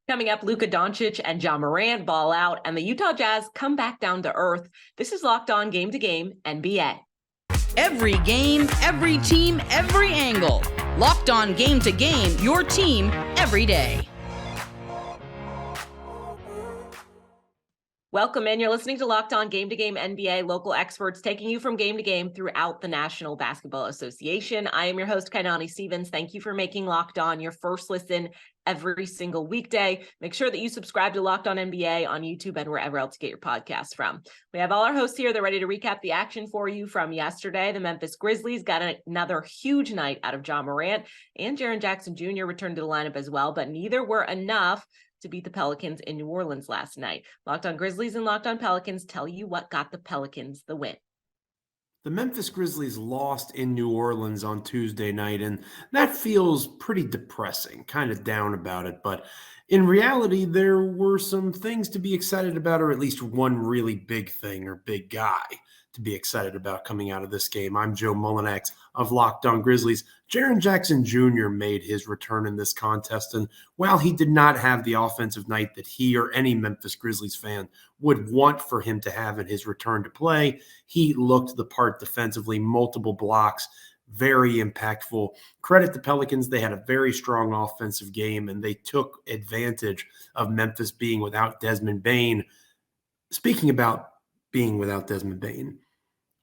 Coming up, Luka Doncic and Ja Morant ball out, and the Utah Jazz come back down to earth. This is Locked On Game to Game NBA. Every game, every team, every angle. Locked On Game to Game, your team every day. Welcome in. You're listening to Locked On Game to Game NBA, local experts taking you from game to game throughout the National Basketball Association. I am your host, Kainani Stevens. Thank you for making Locked On your first listen every single weekday. Make sure that you subscribe to Locked On NBA on YouTube and wherever else you get your podcasts from. We have all our hosts here. They're ready to recap the action for you from yesterday. The Memphis Grizzlies got another huge night out of Ja Morant, and Jaren Jackson Jr. returned to the lineup as well, but neither were enough to beat the Pelicans in New Orleans last night. Locked On Grizzlies and Locked On Pelicans tell you what got the Pelicans the win. The Memphis Grizzlies lost in New Orleans on Tuesday night, and that feels pretty depressing, kind of down about it. But in reality, there were some things to be excited about, or at least one really big thing or big guy to be excited about coming out of this game. I'm Joe Mullinax of Locked On Grizzlies. Jaren Jackson Jr. made his return in this contest, and while he did not have the offensive night that he or any Memphis Grizzlies fan would want for him to have in his return to play, he looked the part defensively, multiple blocks, very impactful. Credit the Pelicans. They had a very strong offensive game, and they took advantage of Memphis being without Desmond Bane. Speaking about being without Desmond Bane,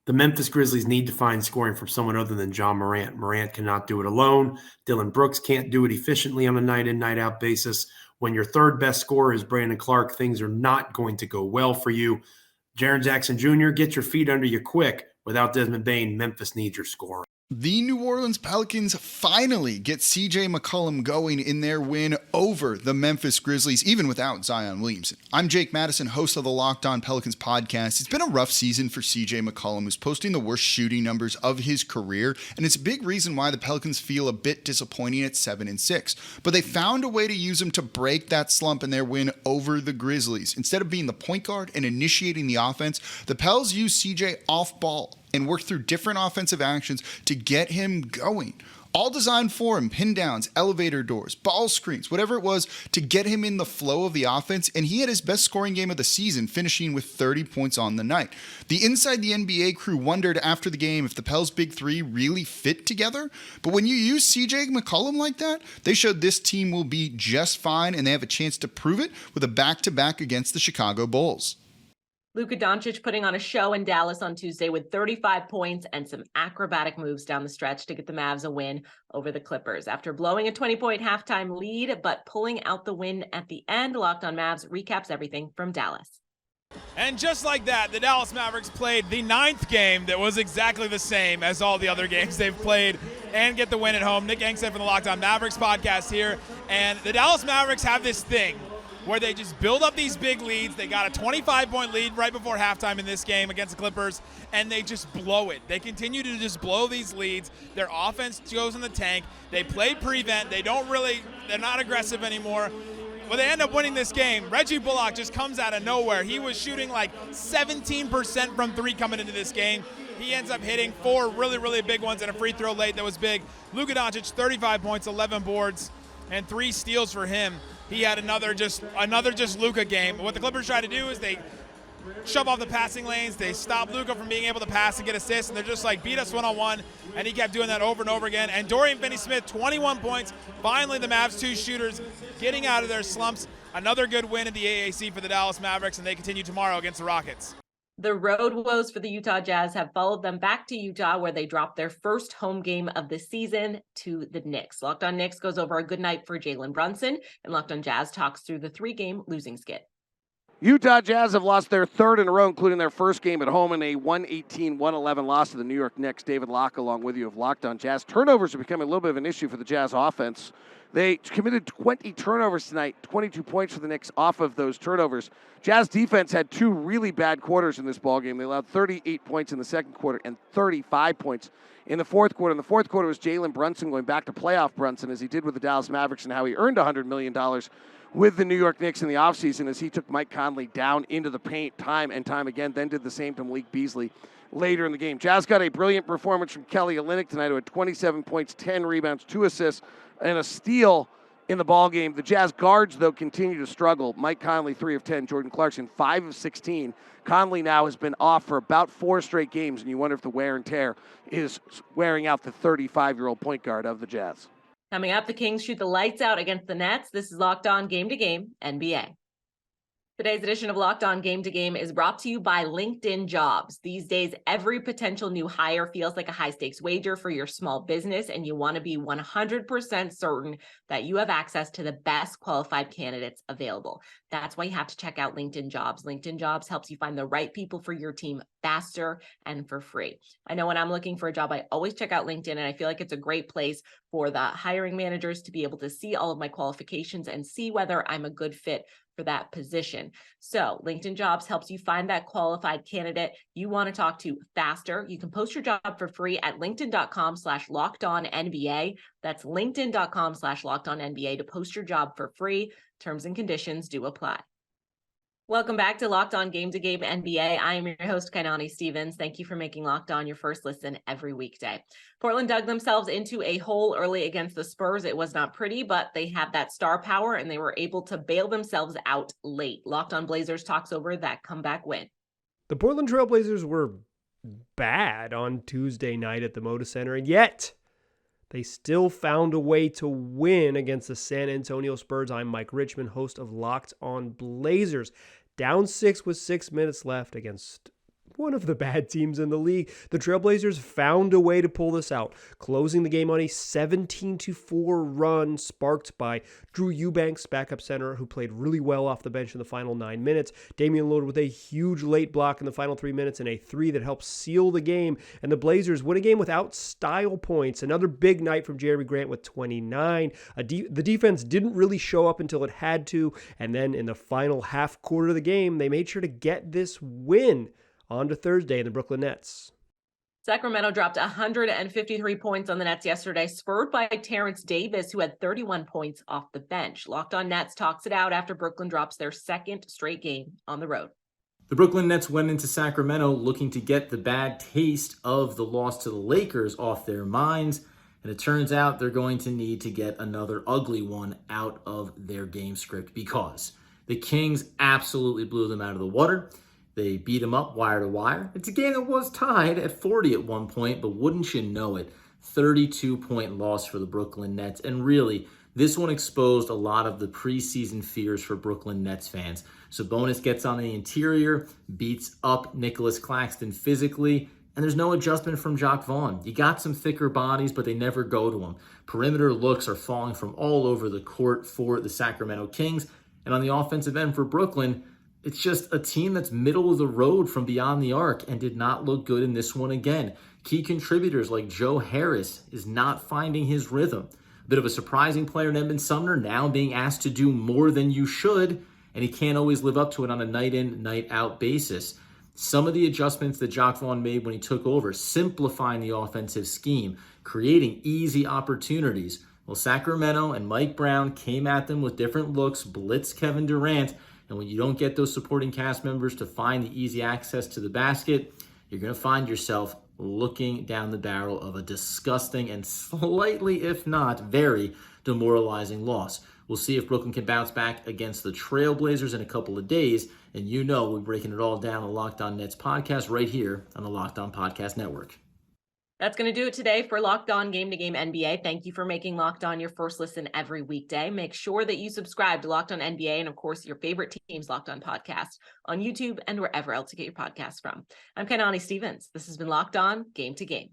the Memphis Grizzlies need to find scoring from someone other than Ja Morant. Morant cannot do it alone. Dillon Brooks can't do it efficiently on a night-in, night-out basis. When your third best scorer is Brandon Clark, things are not going to go well for you. Jaren Jackson Jr., get your feet under you quick. Without Desmond Bane, Memphis needs your scoring. The New Orleans Pelicans finally get CJ McCollum going in their win over the Memphis Grizzlies, even without Zion Williamson. I'm Jake Madison, host of the Locked On Pelicans podcast. It's been a rough season for CJ McCollum, who's posting the worst shooting numbers of his career, and it's a big reason why the Pelicans feel a bit disappointing at 7-6. But they found a way to use him to break that slump in their win over the Grizzlies. Instead of being the point guard and initiating the offense, the Pels used CJ off ball and work through different offensive actions to get him going. All designed for him, pin downs, elevator doors, ball screens, whatever it was to get him in the flow of the offense, and he had his best scoring game of the season, finishing with 30 points on the night. The Inside the NBA crew wondered after the game if the Pels' big three really fit together, but when you use CJ McCollum like that, they showed this team will be just fine, and they have a chance to prove it with a back-to-back against the Chicago Bulls. Luka Doncic putting on a show in Dallas on Tuesday with 35 points and some acrobatic moves down the stretch to get the Mavs a win over the Clippers. After blowing a 20-point halftime lead, but pulling out the win at the end, Locked On Mavs recaps everything from Dallas. And just like that, the Dallas Mavericks played the ninth game that was exactly the same as all the other games they've played and get the win at home. Nick Angstead from the Locked On Mavericks podcast here. And the Dallas Mavericks have this thing where they just build up these big leads. They got a 25-point lead right before halftime in this game against the Clippers, and they just blow it. They continue to just blow these leads. Their offense goes in the tank. They played prevent. They're not aggressive anymore. But they end up winning this game. Reggie Bullock just comes out of nowhere. He was shooting like 17% from three coming into this game. He ends up hitting 4 really, really big ones and a free throw late that was big. Luka Doncic, 35 points, 11 boards, and 3 steals for him. He had another just Luka game. What the Clippers try to do is they shove off the passing lanes. They stop Luka from being able to pass and get assists, and they're just like, beat us one-on-one, and he kept doing that over and over again. And Dorian Finney-Smith, 21 points. Finally, the Mavs' 2 shooters getting out of their slumps. Another good win at the AAC for the Dallas Mavericks, and they continue tomorrow against the Rockets. The road woes for the Utah Jazz have followed them back to Utah, where they dropped their first home game of the season to the Knicks. Locked On Knicks goes over a good night for Jalen Brunson, and Locked On Jazz talks through the 3-game losing skid. Utah Jazz have lost their third in a row, including their first game at home in a 118-111 loss to the New York Knicks. David Locke along with you of Locked On Jazz. Turnovers are becoming a little bit of an issue for the Jazz offense. They committed 20 turnovers tonight, 22 points for the Knicks off of those turnovers. Jazz defense had 2 really bad quarters in this ballgame. They allowed 38 points in the second quarter and 35 points in the fourth quarter. In the fourth quarter was Jalen Brunson going back to playoff Brunson, as he did with the Dallas Mavericks, and how he earned $100 million with the New York Knicks in the offseason, as he took Mike Conley down into the paint time and time again, then did the same to Malik Beasley later in the game. Jazz got a brilliant performance from Kelly Olynyk tonight, who had 27 points, 10 rebounds, 2 assists, and a steal in the ball game. The Jazz guards, though, continue to struggle. Mike Conley, 3 of 10. Jordan Clarkson, 5 of 16. Conley now has been off for about 4 straight games, and you wonder if the wear and tear is wearing out the 35-year-old point guard of the Jazz. Coming up, the Kings shoot the lights out against the Nets. This is Locked On Game to Game NBA. Today's edition of Locked On Game to Game is brought to you by LinkedIn Jobs. These days, every potential new hire feels like a high-stakes wager for your small business, and you want to be 100% certain that you have access to the best qualified candidates available. That's why you have to check out LinkedIn Jobs. LinkedIn Jobs helps you find the right people for your team faster and for free. I know when I'm looking for a job, I always check out LinkedIn, and I feel like it's a great place for the hiring managers to be able to see all of my qualifications and see whether I'm a good fit for that position. So LinkedIn Jobs helps you find that qualified candidate you want to talk to faster. You can post your job for free at linkedin.com/lockedonnba. That's linkedin.com/lockedonnba to post your job for free. Terms and conditions do apply. Welcome back to Locked On Game to Game NBA. I am your host, Kainani Stevens. Thank you for making Locked On your first listen every weekday. Portland dug themselves into a hole early against the Spurs. It was not pretty, but they had that star power and they were able to bail themselves out late. Locked On Blazers talks over that comeback win. The Portland Trail Blazers were bad on Tuesday night at the Moda Center, and yet they still found a way to win against the San Antonio Spurs. I'm Mike Richmond, host of Locked On Blazers. Down 6 with 6 minutes left against one of the bad teams in the league. The Trailblazers found a way to pull this out, closing the game on a 17-4 run sparked by Drew Eubanks, backup center, who played really well off the bench in the final 9 minutes. Damian Lillard with a huge late block in the final 3 minutes and a 3 that helped seal the game. And the Blazers win a game without style points. Another big night from Jeremy Grant with 29. The defense didn't really show up until it had to. And then in the final half quarter of the game, they made sure to get this win. On to Thursday in the Brooklyn Nets. Sacramento dropped 153 points on the Nets yesterday, spurred by Terrence Davis, who had 31 points off the bench. Locked On Nets talks it out after Brooklyn drops their second straight game on the road. The Brooklyn Nets went into Sacramento looking to get the bad taste of the loss to the Lakers off their minds, and it turns out they're going to need to get another ugly one out of their game script because the Kings absolutely blew them out of the water. They beat them up wire to wire. It's a game that was tied at 40 at one point, but wouldn't you know it, 32-point loss for the Brooklyn Nets. And really, this one exposed a lot of the preseason fears for Brooklyn Nets fans. Sabonis gets on the interior, beats up Nicholas Claxton physically, and there's no adjustment from Jacques Vaughn. You got some thicker bodies, but they never go to him. Perimeter looks are falling from all over the court for the Sacramento Kings. And on the offensive end for Brooklyn, it's just a team that's middle of the road from beyond the arc and did not look good in this one again. Key contributors like Joe Harris is not finding his rhythm. A bit of a surprising player in Edmund Sumner now being asked to do more than you should, and he can't always live up to it on a night-in, night-out basis. Some of the adjustments that Jacques Vaughn made when he took over, simplifying the offensive scheme, creating easy opportunities. Well, Sacramento and Mike Brown came at them with different looks, blitzed Kevin Durant, and when you don't get those supporting cast members to find the easy access to the basket, you're going to find yourself looking down the barrel of a disgusting and slightly, if not very, demoralizing loss. We'll see if Brooklyn can bounce back against the Trailblazers in a couple of days. And you know we're breaking it all down on the Locked On Nets podcast right here on the Locked On Podcast Network. That's going to do it today for Locked On Game to Game NBA. Thank you for making Locked On your first listen every weekday. Make sure that you subscribe to Locked On NBA and, of course, your favorite team's Locked On podcast on YouTube and wherever else you get your podcasts from. I'm Kainani Stevens. This has been Locked On Game to Game.